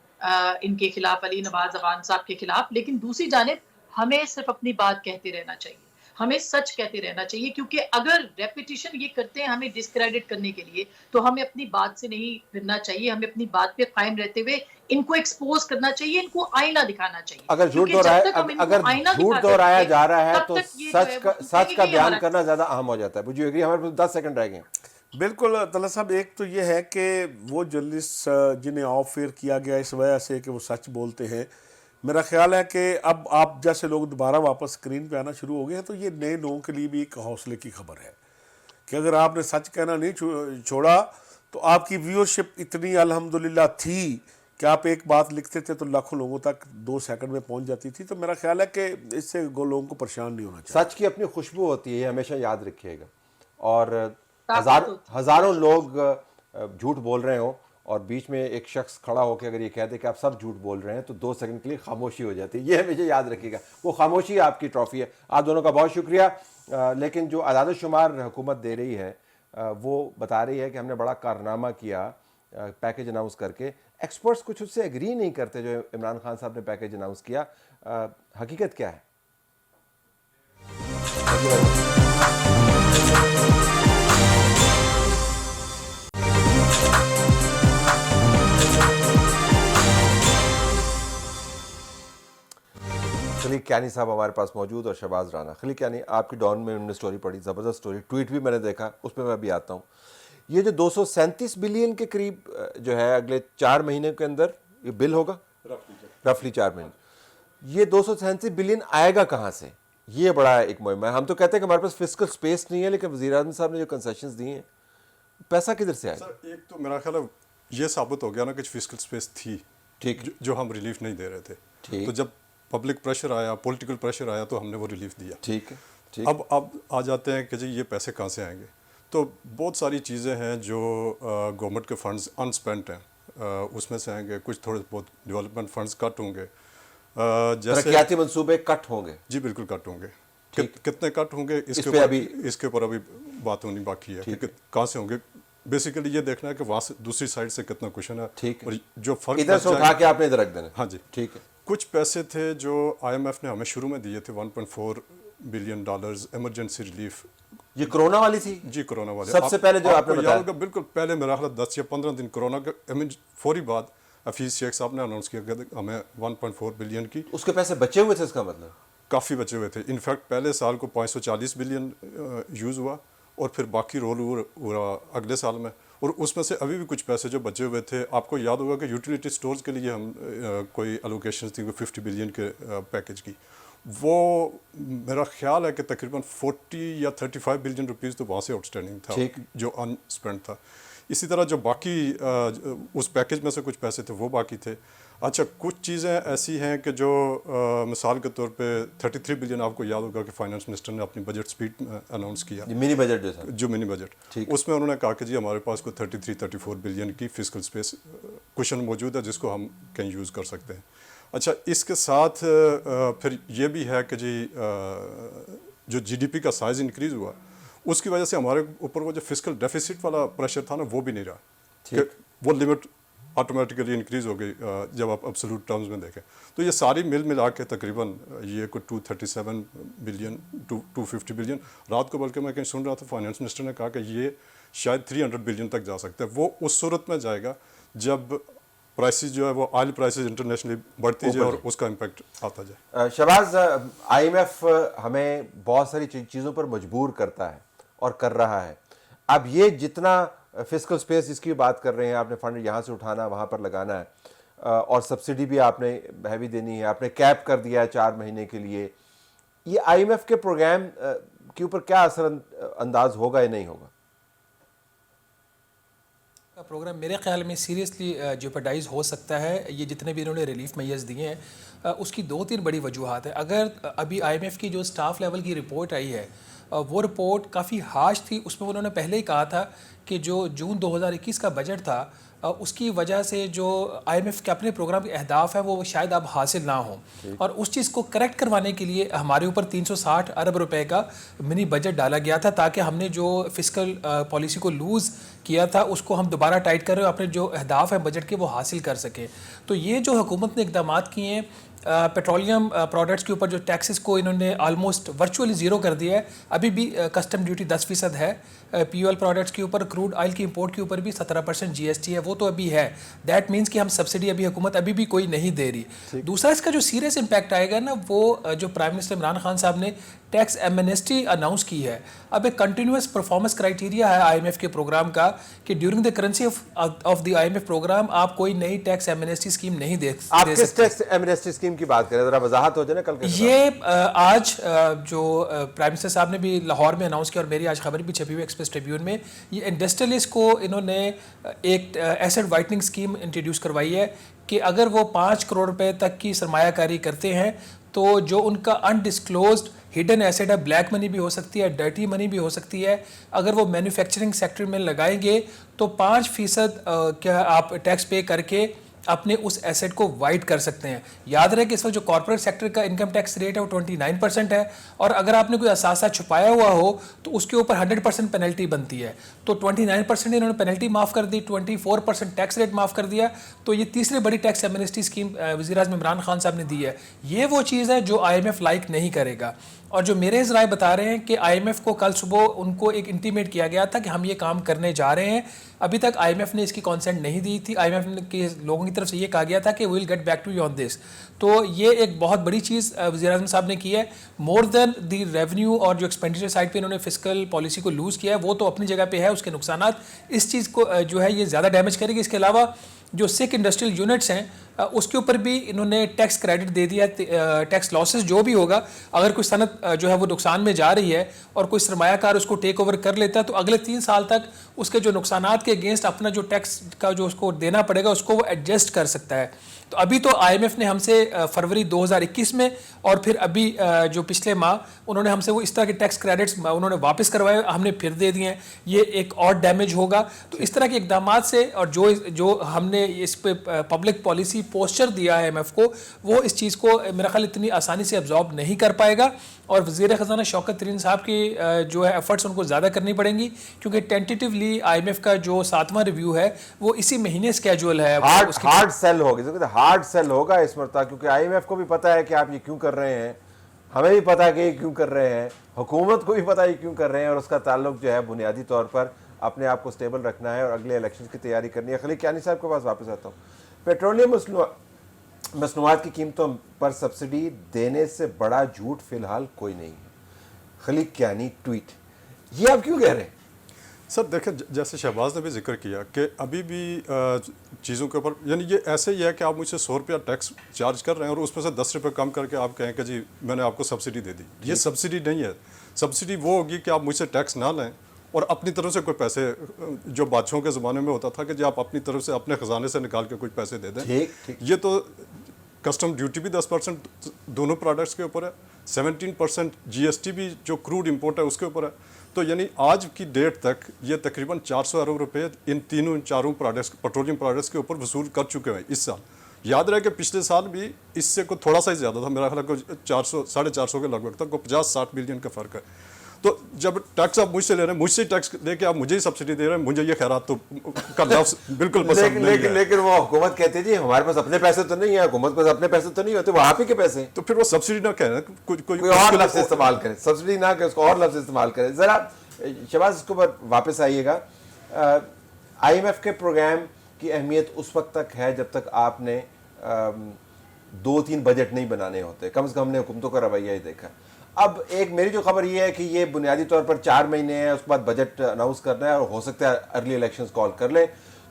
ان کے خلاف, علی نواز افغان صاحب کے خلاف, لیکن دوسری جانب ہمیں صرف اپنی بات کہتے رہنا چاہیے, ہمیں سچ کہتے رہنا چاہیے, کیونکہ اگر ریپیٹیشن یہ کرتے ہیں ہمیں ڈسکریڈٹ کرنے کے لیے, تو ہمیں اپنی بات سے نہیں پھرنا چاہیے, ہمیں اپنی بات پہ قائم رہتے ہوئے ان کو ایکسپوز کرنا چاہیے, ان کو آئینہ دکھانا چاہیے. اگر جھوٹ دہرایا جا رہا ہے تو سچ کا بیان کرنا زیادہ اہم ہو جاتا ہے. مجھے ایگری, ہمارے پاس 10 سیکنڈ رہ گئے. بالکل طلعت صاحب, ایک تو یہ ہے کہ وہ جرنلسٹ جنہیں آف ایئر کیا گیا اس وجہ سے کہ وہ سچ بولتے ہیں, میرا خیال ہے کہ اب آپ جیسے لوگ دوبارہ واپس اسکرین پہ آنا شروع ہو گئے ہیں, تو یہ نئے لوگوں کے لیے بھی ایک حوصلے کی خبر ہے کہ اگر آپ نے سچ کہنا نہیں چھوڑا تو آپ کی ویورشپ اتنی الحمدللہ تھی کہ آپ ایک بات لکھتے تھے تو لاکھوں لوگوں تک 2 سیکنڈ میں پہنچ جاتی تھی. تو میرا خیال ہے کہ اس سے لوگوں کو پریشان نہیں ہونا چاہیے. سچ کی اپنی خوشبو ہوتی ہے, یہ ہمیشہ یاد رکھیے گا. اور ہزاروں لوگ جھوٹ بول رہے ہوں اور بیچ میں ایک شخص کھڑا ہو کے اگر یہ کہہ دے کہ آپ سب جھوٹ بول رہے ہیں تو 2 سیکنڈ کے لیے خاموشی ہو جاتی ہے. یہ ہمیشہ یاد رکھیے گا, وہ خاموشی آپ کی ٹرافی ہے. آپ دونوں کا بہت شکریہ. لیکن جو اعداد و شمار حکومت دے رہی ہے وہ بتا رہی ہے کہ ہم نے بڑا کارنامہ کیا پیکیج اناؤنس کر کے. ایکسپرٹس کچھ اس سے ایگری نہیں کرتے جو عمران خان صاحب نے پیکیج اناؤنس کیا. حقیقت کیا ہے؟ खलीक क्यानी साहब हमारे पास मौजूद और शहबाज राना। खलीक क्यानी, आपकी डॉन में उन्होंने स्टोरी पढ़ी, ज़बरदस्त स्टोरी, ट्वीट भी मैंने देखा, उस पर मैं भी आता हूँ। ये जो 237 बिलियन के करीब जो है अगले 4 महीने के अंदर ये बिल होगा, रफली 4 महीने, ये 237 बिलियन आएगा कहाँ से? ये बड़ा एक मुहिम है। हम तो कहते हैं कि हमारे पास फिस्कल स्पेस नहीं है, लेकिन वज़ीर-ए-आज़म साहब ने जो कंसेशंस दी हैं, पैसा किधर से आएगा? सर, एक तो मेरा ख्याल है ये साबित हो गया ना कि फिस्कल स्पेस थी, ठीक, जो हम रिलीफ नहीं दे रहे थे। ठीक। तो जब पब्लिक प्रेशर आया, पॉलिटिकल प्रेशर आया, तो हमने वो रिलीफ दिया। ठीक है, ठीक। अब आ जाते हैं कि जी ये पैसे कहाँ से आएंगे। तो बहुत सारी चीज़ें हैं जो गवर्नमेंट के फंड्स अनस्पेंट हैं, उसमें से आएंगे। कुछ थोड़े बहुत डेवलपमेंट फंड्स कट होंगे, जैसे तरक्याती मंसूबे कट होंगे। जी बिल्कुल कट होंगे। कितने कट होंगे इसके ऊपर अभी बात होनी बाकी है कि कहाँ से होंगे। बेसिकली ये देखना है कि वहाँ से दूसरी साइड से कितना क्वेश्चन है। ठीक है। और जो फर्क इधर से उठा के आपने इधर रख देना। हाँ जी, ठीक है। कुछ पैसे थे जो IMF ने हमें शुरू में दिए थे, $1.4 बिलियन इमरजेंसी रिलीफ। ये कोरोना वाली थी जी, कोरोना वाले। सबसे पहले जो आपने बताया, बिल्कुल पहले मेरा ख्याल 10 या 15 दिन कोरोना के फौरी बाद हफीज शेख साहब ने अनाउंस किया कि हमें 1.4 बिलियन की, उसके पैसे बचे हुए थे, इसका मतलब काफ़ी बचे हुए थे। इनफैक्ट पहले साल को 540 बिलियन यूज़ हुआ और फिर बाकी रोल हुआ अगले साल में। और उसमें से अभी भी कुछ पैसे जो बचे हुए थे, आपको याद होगा कि यूटिलिटी स्टोर्स के लिए हम कोई एलोकेशन थी 50 बिलियन के पैकेज की, वो मेरा ख्याल है कि तकरीबन 40 या 35 बिलियन रुपीज़ तो वहाँ से आउटस्टैंडिंग था, जो अनस्पेंड था। इसी तरह जो बाकी उस पैकेज में से कुछ पैसे थे वो बाकी थे। अच्छा, कुछ चीज़ें ऐसी हैं कि जो मिसाल के तौर पे 33 बिलियन, आपको याद होगा कि फाइनेंस मिनिस्टर ने अपनी बजट स्पीड में अनाउंस किया, मिनी बजट जो मिनी बजट, उसमें उन्होंने कहा कि जी हमारे पास कोई 33-34 बिलियन की फिस्कल स्पेस कुशन मौजूद है जिसको हम कहीं यूज़ कर सकते हैं। अच्छा, इसके साथ फिर ये भी है कि जी जो GDP का साइज़ इंक्रीज़ हुआ, उसकी वजह से हमारे ऊपर वो जो फिस्कल डेफिसिट वाला प्रेशर था ना, वो भी नहीं रहा, कि वो लिमिट ऑटोमेटिकली इंक्रीज़ हो गई जब आप एब्सोल्यूट टर्म्स में देखें। तो ये सारी मिला के तकरीबन ये कोई 237 बिलियन 250 बिलियन, रात को बल्कि मैं कहीं सुन रहा था फाइनेंस मिनिस्टर ने कहा कि ये शायद 300 बिलियन तक जा सकता है। वो उस सूरत में जाएगा जब प्राइसेस जो है वो ऑयल प्राइसेस इंटरनेशनली बढ़ती जाए और उसका इम्पैक्ट आता जाए। शहबाज, IMF हमें बहुत सारी चीज़ों पर मजबूर करता है और कर रहा है। अब ये जितना फिस्कल स्पेस जिसकी बात कर रहे हैं, आपने फंड यहाँ से उठाना वहाँ पर लगाना है, और सब्सिडी भी आपने हैवी देनी है, आपने कैप कर दिया है 4 महीने के लिए, ये IMF के प्रोग्राम के ऊपर क्या असर अंदाज होगा या नहीं होगा? प्रोग्राम मेरे ख्याल में सीरियसली जेपरडाइज हो सकता है। ये जितने भी इन्होंने रिलीफ मेजर्स दिए हैं, उसकी 2-3 बड़ी वजूहात है। अगर अभी IMF की जो स्टाफ लेवल की रिपोर्ट आई है, वो रिपोर्ट काफ़ी हाश थी। उसमें उन्होंने पहले ही कहा था कि जो जून 2021 का बजट था, उसकी वजह से जो IMF के अपने प्रोग्राम के अहदाफ है वो शायद अब हासिल ना हो, और उस चीज़ को करेक्ट करवाने के लिए हमारे ऊपर 360 अरब रुपए का मिनी बजट डाला गया था, ताकि हमने जो फिस्कल पॉलिसी को लूज़ किया था उसको हम दोबारा टाइट कर रहे हो, अपने जो अहदाफ है बजट के वो हासिल कर सकें। तो ये जो हुकूमत ने इकदाम किए हैं, पेट्रोलियम प्रोडक्ट्स के ऊपर जो टैक्सेस को इन्होंने आलमोस्ट वर्चुअली ज़ीरो कर दिया है। अभी भी कस्टम ड्यूटी 10% है POL प्रोडक्ट्स के ऊपर। क्रूड ऑयल की इंपोर्ट के ऊपर भी 17% GST है, वो तो अभी है। दैट मीन्स कि हम सब्सिडी अभी हुकूमत अभी भी कोई नहीं दे रही। दूसरा इसका जो सीरियस इम्पैक्ट आएगा ना, वो जो प्राइम मिनिस्टर इमरान खान साहब ने टैक्स एमनेस्टी अनाउंस की है। अब एक कंटिन्यूस परफॉर्मेंस क्राइटेरिया है IMF के प्रोग्राम का कि during the currency of the IMF programme आप कोई नई टैक्स एमनेस्टी स्कीम नहीं दे सकते। आप किस टैक्स एमनेस्टी स्कीम की बात करें, जरा वजाहत हो जाए ना। कल के ये आज जो प्राइम मिनिस्टर साहब ने भी लाहौर में अनाउंस किया और मेरी आज खबर भी छपी हुई एक्सप्रेस ट्रिब्यून में, ये इंडस्ट्रियलिस्ट को इन्होंने एक एसेट वाइटनिंग स्कीम इंट्रोड्यूस करवाई है कि अगर वो 5 करोड़ रुपए तक की सरमायाकारी करते हैं तो जो उनका अनडिस्क्लोज्ड हिडन एसेट है, ब्लैक मनी भी हो सकती है, डर्टी मनी भी हो सकती है, अगर वो मैन्युफैक्चरिंग सेक्टर में लगाएंगे तो 5% क्या आप टैक्स पे करके अपने उस एसेट को वाइट कर सकते हैं। याद रहे कि इस वक्त जो कॉर्पोरेट सेक्टर का इनकम टैक्स रेट है वो 29% है, और अगर आपने कोई असासा छुपाया हुआ हो तो उसके ऊपर 100% पेनल्टी बनती है। तो 29% इन्होंने पेनल्टी माफ़ कर दी, 24% टैक्स रेट माफ़ कर दिया। तो ये तीसरी बड़ी टैक्स एमनेस्टी स्कीम वज़ीर-ए-आज़म इमरान खान साहब ने दी है। ये वो चीज़ है जो IMF लाइक नहीं करेगा। और जो मेरे ज़राए बता रहे हैं कि IMF को कल सुबह उनको एक इंटीमेट किया गया था कि हम ये काम करने जा रहे हैं। अभी तक IMF ने इसकी कॉन्सेंट नहीं दी थी। IMF के लोगों की طرف سے یہ کہا گیا تھا کہ we will get back to you on this. تو یہ ایک بہت بڑی چیز وزیر اعظم صاحب نے کی ہے. مور دین دی ریونیو اور جو ایکسپینڈیچر سائڈ پہ انہوں نے فسکل پالیسی کو لوز کیا ہے وہ تو اپنی جگہ پہ ہے, اس کے نقصانات اس چیز کو جو ہے یہ زیادہ ڈیمیج کرے گی. اس کے علاوہ جو سکھ انڈسٹریل یونٹس ہیں اس کے اوپر بھی انہوں نے ٹیکس کریڈٹ دے دیا. ٹیکس لاسز جو بھی ہوگا, اگر کوئی صنعت جو ہے وہ نقصان میں جا رہی ہے اور کوئی سرمایہ کار اس کو ٹیک اوور کر لیتا ہے تو اگلے 3 سال تک اس کے جو نقصانات کے اگینسٹ اپنا جو ٹیکس کا جو اس کو دینا پڑے گا اس کو وہ ایڈجسٹ کر سکتا ہے. تو ابھی تو آئی ایم ایف نے ہم سے فروری 2021 میں اور پھر ابھی جو پچھلے ماہ انہوں نے ہم سے وہ اس طرح کے ٹیکس کریڈٹس انہوں نے واپس کروائے, ہم نے پھر دے دیے ہیں. یہ ایک اور ڈیمیج ہوگا. تو اس طرح کے اقدامات سے اور جو ہم نے اس پہ پبلک پالیسی پوسچر دیا ہے ایم ایف کو, وہ اس چیز کو میرا خیال اتنی آسانی سے ابزارب نہیں کر پائے گا. اور وزیر خزانہ شوکت ترین صاحب کی جو ہے ایفرٹس ان کو زیادہ کرنی پڑیں گی کیونکہ ٹینٹیٹیولی آئی ایم ایف کا جو 7واں ریویو ہے وہ اسی مہینے اسکیجول ہے. ہارڈ سیل ہوگی, ہارڈ سیل ہوگا اس مرتبہ, کیونکہ آئی ایم ایف کو بھی پتا ہے کہ آپ یہ کیوں کر رہے ہیں, ہمیں بھی پتا ہے کہ یہ کیوں کر رہے ہیں, حکومت کو بھی پتا ہے یہ کیوں کر رہے ہیں, اور اس کا تعلق جو ہے بنیادی طور پر اپنے آپ کو سٹیبل رکھنا ہے اور اگلے الیکشن کی تیاری کرنی ہے. خلیق کیانی صاحب کے پاس واپس آتا ہوں. پیٹرولیم مصنوعات کی قیمتوں پر سبسڈی دینے سے بڑا جھوٹ فی الحال کوئی نہیں ہے. خلیق کیانی ٹویٹ, یہ آپ کیوں کہہ رہے ہیں؟ سر دیکھیں, جیسے شہباز نے بھی ذکر کیا کہ ابھی بھی چیزوں کے اوپر, یعنی یہ ایسے ہی ہے کہ آپ مجھ سے 100 روپیہ ٹیکس چارج کر رہے ہیں اور اس میں سے 10 روپے کم کر کے آپ کہیں کہ جی میں نے آپ کو سبسڈی دے دی. یہ سبسڈی نہیں ہے. سبسڈی وہ ہوگی کہ آپ مجھ سے ٹیکس نہ لیں اور اپنی طرف سے کوئی پیسے, جو بادشاہوں کے زمانے میں ہوتا تھا کہ جی آپ اپنی طرف سے اپنے خزانے سے نکال کے کچھ پیسے دے دیں. یہ تو کسٹم ڈیوٹی بھی 10% دونوں پروڈکٹس کے اوپر ہے, 17% جی ایس ٹی بھی جو کروڈ امپورٹ ہے اس کے اوپر ہے. تو یعنی آج کی ڈیٹ تک یہ تقریباً 400 ارب روپے ان چاروں پروڈکٹس پیٹرولیم پروڈکٹس کے اوپر وصول کر چکے ہیں اس سال. یاد رہے کہ پچھلے سال بھی اس سے کوئی تھوڑا سا ہی زیادہ تھا, میرا خیال ہے کوئی 400-450 کے لگ بھگ تھا, کوئی 50-60 بلین کا فرق ہے. تو جب ٹیکس آپ مجھ سے لے رہے ہیں, مجھ سے ٹیکس لے کے آپ مجھے ہی سبسڈی دے رہے ہیں, مجھے یہ خیرات تو کا لفظ بالکل پسند نہیں ہے. لیکن وہ حکومت کہتی ہے جی ہمارے پاس اپنے پیسے تو نہیں ہیں, حکومت کے پاس اپنے پیسے تو نہیں ہوتے, وہ آپ ہی کے پیسے ہیں. تو پھر وہ سبسڈی نہ کہہ رہے ہیں, کوئی اور لفظ استعمال کریں, سبسڈی نہ کہ اس کو اور لفظ استعمال کریں. ذرا شہباز اس کے اوپر واپس آئیے گا. آئی ایم ایف کے پروگرام کی اہمیت اس وقت تک ہے جب تک آپ نے 2-3 بجٹ نہیں بنانے ہوتے. کم از کم ہم نے حکومتوں کا رویہ ہی دیکھا. اب ایک میری جو خبر یہ ہے کہ یہ بنیادی طور پر 4 مہینے ہیں, اس کے بعد بجٹ اناؤنس کرنا ہے اور ہو سکتا ہے ارلی الیکشنز کال کر لیں.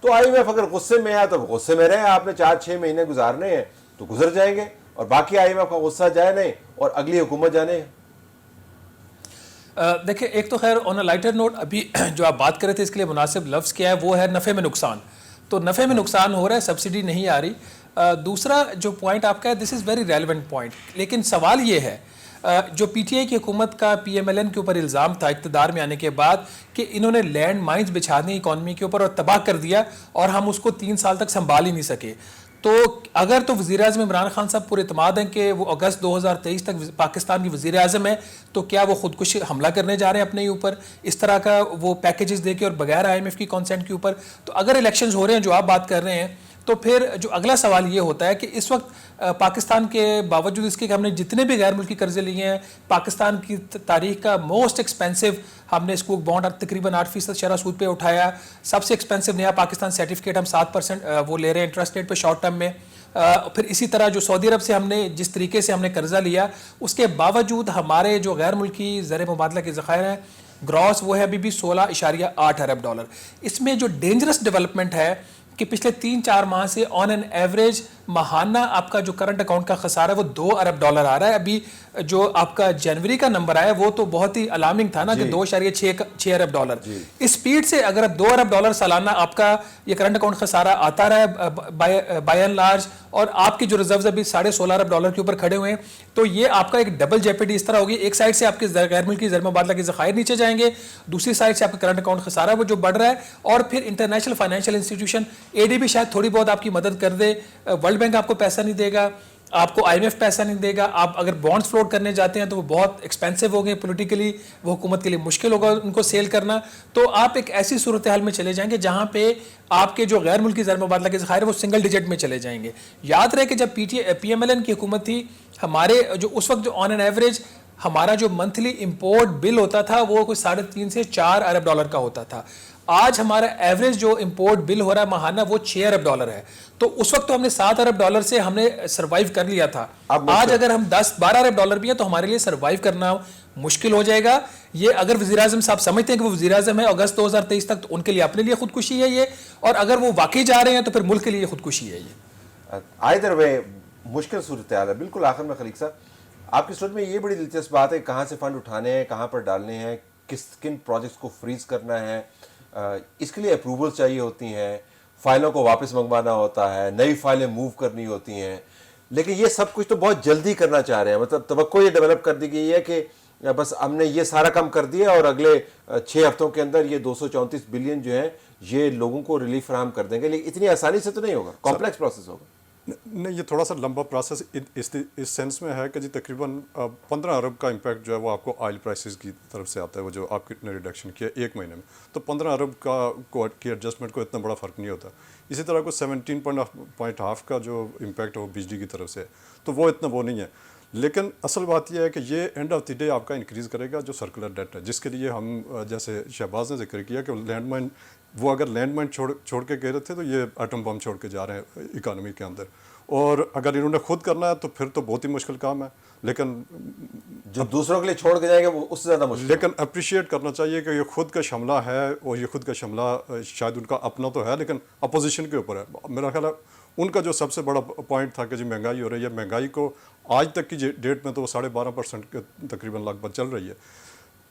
تو آئی ایم ایف اگر غصے میں ہے تو غصے میں رہیں, آپ نے 4-6 مہینے گزارنے ہیں تو گزر جائیں گے, اور باقی آئی ایم ایف کا غصہ جائے نہیں اور اگلی حکومت جانے. دیکھیں, ایک تو خیر آن اے لائٹر نوٹ ابھی جو آپ بات کر رہے تھے اس کے لیے مناسب لفظ کیا ہے, وہ ہے نفع میں نقصان. تو نفع میں نقصان ہو رہا ہے, سبسڈی نہیں آ رہی. دوسرا جو پوائنٹ آپ کا ہے, دس از ویری ریلیونٹ پوائنٹ, لیکن سوال یہ ہے جو پی ٹی آئی کی حکومت کا پی ایم ایل این کے اوپر الزام تھا اقتدار میں آنے کے بعد کہ انہوں نے لینڈ مائنز بچھا دی اکانومی کے اوپر اور تباہ کر دیا اور ہم اس کو 3 سال تک سنبھال ہی نہیں سکے. تو اگر تو وزیر اعظم عمران خان صاحب پورے اعتماد ہیں کہ وہ اگست 2023 تک پاکستان کی وزیر اعظم ہے, تو کیا وہ خودکشی حملہ کرنے جا رہے ہیں اپنے اوپر اس طرح کا وہ پیکیجز دے کے اور بغیر آئی ایم ایف کی کانسینٹ کے اوپر؟ تو اگر الیکشنز ہو رہے ہیں جو آپ بات کر رہے ہیں تو پھر جو اگلا سوال یہ ہوتا ہے کہ اس وقت پاکستان کے باوجود اس کے کہ ہم نے جتنے بھی غیر ملکی قرضے لیے ہیں, پاکستان کی تاریخ کا موسٹ ایکسپینسو ہم نے اسکوک بانڈ تقریباً 8% شرح سود پہ اٹھایا. سب سے ایکسپینسو نیا پاکستان سرٹیفکیٹ ہم 7% وہ لے رہے ہیں انٹرسٹ ریٹ پہ شارٹ ٹرم میں. پھر اسی طرح جو سعودی عرب سے ہم نے جس طریقے سے ہم نے قرضہ لیا, اس کے باوجود ہمارے جو غیر ملکی زر مبادلہ کے ذخائر ہیں گراس وہ ہے ابھی بھی $16.8 ارب. اس میں جو ڈینجرس ڈیولپمنٹ ہے کہ پچھلے 3-4 ماہ سے آن این ایوریج ماہانہ آپ کا جو کرنٹ اکاؤنٹ کا خسارہ ہے وہ $2 ارب آ رہا ہے. ابھی جو آپ کا جنوری کا نمبر آیا وہ تو بہت ہی الارمنگ تھا نا کہ $2.6 ارب. اس سپیڈ سے اگر $2 ارب سالانہ آپ کا یہ کرنٹ اکاؤنٹ خسارہ آتا رہا ہے بائی اینڈ لارج, اور آپ کی جو ریزروز ابھی $16.5 ارب کے اوپر کھڑے ہوئے ہیں, تو یہ آپ کا ایک ڈبل جیپیڈی اس طرح ہوگی. ایک سائڈ سے آپ کے غیر ملکی زر مبادلہ کے ذخائر نیچے جائیں گے, دوسری سائڈ سے آپ کا کرنٹ اکاؤنٹ خسارہ وہ جو بڑھ رہا ہے, اور پھر انٹرنیشنل فائنینشیل انسٹیٹیوشن اے ڈی بھی شاید تھوڑی بہت آپ کی مدد کر دے, ورلڈ بینک آپ کو پیسہ نہیں دے گا, آپ کو آئی ایم ایف پیسہ نہیں دے گا. آپ اگر بانڈز فلوٹ کرنے جاتے ہیں تو وہ بہت ایکسپینسو ہو گئے, پولیٹیکلی وہ حکومت کے لیے مشکل ہوگا ان کو سیل کرنا. تو آپ ایک ایسی صورتحال میں چلے جائیں گے جہاں پہ آپ کے جو غیر ملکی زر مبادلہ کے ذخائر وہ سنگل ڈیجٹ میں چلے جائیں گے. یاد رہے کہ جب پی ایم ایل این کی حکومت تھی, ہمارے جو اس وقت جو آن این ایوریج ہمارا جو منتھلی امپورٹ بل ہوتا تھا وہ کوئی $3.5 سے $4 ارب کا ہوتا تھا. آج ہمارا ایوریج جو امپورٹ بل ہو رہا ہے ماہانہ وہ 6 ارب ڈالر ہے. تو اس وقت تو ہم نے 7 ارب ڈالر سے ہم نے سروائیو کر لیا تھا. آج اگر ہم 10-12 ارب ڈالر بھی ہیں تو ہمارے لیے سروائیو کرنا مشکل ہو جائے گا. یہ اگر وزیر اعظم صاحب سمجھتے ہیں کہ وہ وزیر اعظم ہے اگست 2023 تک، تو ان کے لیے اپنے لیے خودکشی ہے یہ، اور اگر وہ واقعی جا رہے ہیں تو پھر ملک کے لیے خودکشی ہے یہ. آئدر وے مشکل صورتحال ہے. بالکل آخر میں خلیق صاحب آپ کی سوچ میں یہ بڑی دلچسپ بات ہے کہاں سے فنڈ اٹھانے ہیں، کہاں پر ڈالنے ہیں، کن پروجیکٹس کو فریز کرنا ہے. اس کے لیے اپروولس چاہیے ہوتی ہیں، فائلوں کو واپس منگوانا ہوتا ہے، نئی فائلیں موو کرنی ہوتی ہیں. لیکن یہ سب کچھ تو بہت جلدی کرنا چاہ رہے ہیں. مطلب توقع یہ ڈیولپ کر دی گئی ہے کہ بس ہم نے یہ سارا کام کر دیا اور اگلے 6 ہفتوں کے اندر یہ 234 بلین جو ہیں یہ لوگوں کو ریلیف فراہم کر دیں گے. لیکن اتنی آسانی سے تو نہیں ہوگا، کمپلیکس پروسیس ہوگا. نہیں، یہ تھوڑا سا لمبا پروسیس اس سینس میں ہے کہ جی تقریباً 15 ارب کا امپیکٹ جو ہے وہ آپ کو آئل پرائسز کی طرف سے آتا ہے، وہ جو آپ نے ریڈکشن کیا 1 مہینے میں. تو 15 ارب کی ایڈجسٹمنٹ کو اتنا بڑا فرق نہیں ہوتا. اسی طرح کو 17.5 کا جو امپیکٹ ہے وہ بجلی کی طرف سے، تو وہ اتنا وہ نہیں ہے. لیکن اصل بات یہ ہے کہ یہ اینڈ آف دی ڈے آپ کا انکریز کرے گا جو سرکولر ڈیٹ ہے، جس کے لیے ہم جیسے شہباز نے ذکر کیا کہ لینڈ مائن، وہ اگر لینڈ مائن چھوڑ کے گئے تھے تو یہ ایٹم بم چھوڑ کے جا رہے ہیں اکانومی کے اندر. اور اگر انہوں نے خود کرنا ہے تو پھر تو بہت ہی مشکل کام ہے. لیکن جو دوسروں کے لیے چھوڑ کے جائے گا وہ اس سے زیادہ مشکل. لیکن اپریشیٹ کرنا چاہیے کہ یہ خود کا شملہ ہے، اور یہ خود کا شملہ شاید ان کا اپنا تو ہے لیکن اپوزیشن کے اوپر ہے. میرا خیال ہے ان کا جو سب سے بڑا پوائنٹ تھا کہ جی مہنگائی ہو رہی ہے، مہنگائی کو آج تک کی ڈیٹ میں تو وہ 12.5% کے تقریباً لگ بھگ چل رہی ہے.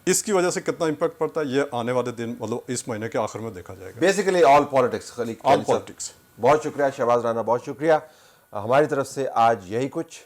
اس کی وجہ سے کتنا امپیکٹ پڑتا ہے یہ آنے والے دن مطلب اس مہینے کے آخر میں دیکھا جائے گا. Basically all politics. Khaleeq all politics. بہت شکریہ. شہباز رانا بہت شکریہ. ہماری طرف سے آج یہی کچھ.